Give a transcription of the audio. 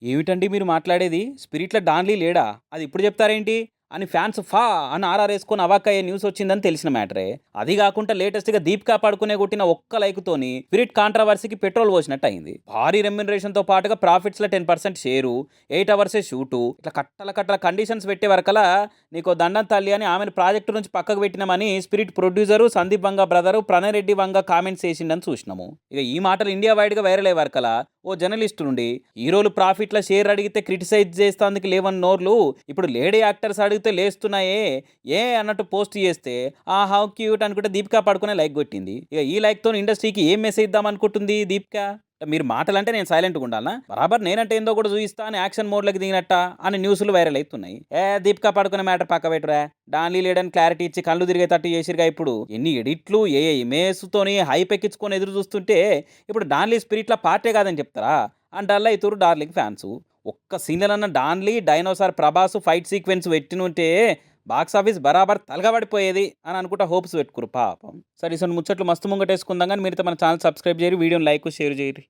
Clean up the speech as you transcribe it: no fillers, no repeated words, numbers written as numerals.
ఏమిటండి మీరు మాట్లాడేది? 'స్పిరిట్‌లో డాన్లీ లేడా? అది ఇప్పుడు చెప్తారేంటి?' అని ఫ్యాన్స్ అని ఆర్ఆరేసుకొని అవాక్కయ్యే న్యూసొచ్చిందని తెలిసిన మ్యాటరే. అది గాకుండా లేటెస్ట్‌గా 'దీపికా పడుకునే' కొట్టిన ఒక్క లైక్‌తోని 'స్పిరిట్' కాంట్రవర్సీకి పెట్రోల్ పోసినట్టయింది. భారీ రెమ్యునరేషన్‌తో పాటుగా ప్రాఫిట్స్‌లో 10% షేరు, 8 అవర్సే షూటు, ఇట్లా కట్టల కట్టల కండిషన్స్ పెట్టే వరకలా నీకో దండం తల్లి అని ఆమెను ప్రాజెక్టు నుంచి పక్కకు పెట్టినామని 'స్పిరిట్' ప్రొడ్యూసరు సందీప్ వంగ బ్రదరు ప్రణయ్ రెడ్డి వంగ కామెంట్స్ చేసిండని చూసినాము. ఇక ఈ మాటలు ఇండియా వైడ్‌గా వైరల్ అయ్యే వరకలా ఓ జర్నలిస్టు నుండి హీరోలు ప్రాఫిట్ల షేర్ అడిగితే క్రిటిసైజ్ చేస్తాందుకు లేవని నోర్లు ఇప్పుడు లేడీ యాక్టర్స్ అడిగితే లేస్తున్నాయే అన్నట్టు పోస్ట్ చేస్తే ఆ హౌ క్యూట్ అనుకుంటే దీపికా పడుకునే లైక్ కొట్టింది. ఇక ఈ లైక్తో ఇండస్ట్రీకి ఏం మెసేజ్ ఇద్దాం అనుకుంటుంది దీపికా? మీరు మాటలంటే నేను సైలెంట్గా ఉండాలనా? బరాబర్ నేనంటే ఏందో కూడా చూపిస్తా అని యాక్షన్ మోడ్లోకి దిగినట్ట అని న్యూస్లు వైరల్ అవుతున్నాయి. దీపికా పడుకునే మ్యాటర్ పక్క పెట్టురా, డాన్లీ లేడని క్లారిటీ ఇచ్చి కళ్ళు తిరిగేటట్టు చేసిరుగా. ఇప్పుడు ఎన్ని ఎడిట్లు ఇమేజ్తోని హైప్ ఎక్కించుకొని ఎదురు చూస్తుంటే ఇప్పుడు డాన్లీ స్పిరిట్ల పార్టే కాదని చెప్తారా అంటల్లా ఇతురు డార్లింగ్ ఫ్యాన్స్. ఒక్క సీన్లన్న డాన్లీ డైనోసార్ ప్రభాస్ ఫైట్ సీక్వెన్స్ పెట్టినుంటే బాక్స్ ఆఫీస్ బరాబర్ తలగబడిపోయేది అని అనుకుంటా హోప్స్ పెట్టుకురు పాపం. సరే ఇసలు ముచ్చట్లు మస్తు ముంగటేసుకుందాం కానీ మీరైతే మన ఛానల్ సబ్స్క్రైబ్ చేయరు, వీడియోని లైక్ షేర్ చేయరు.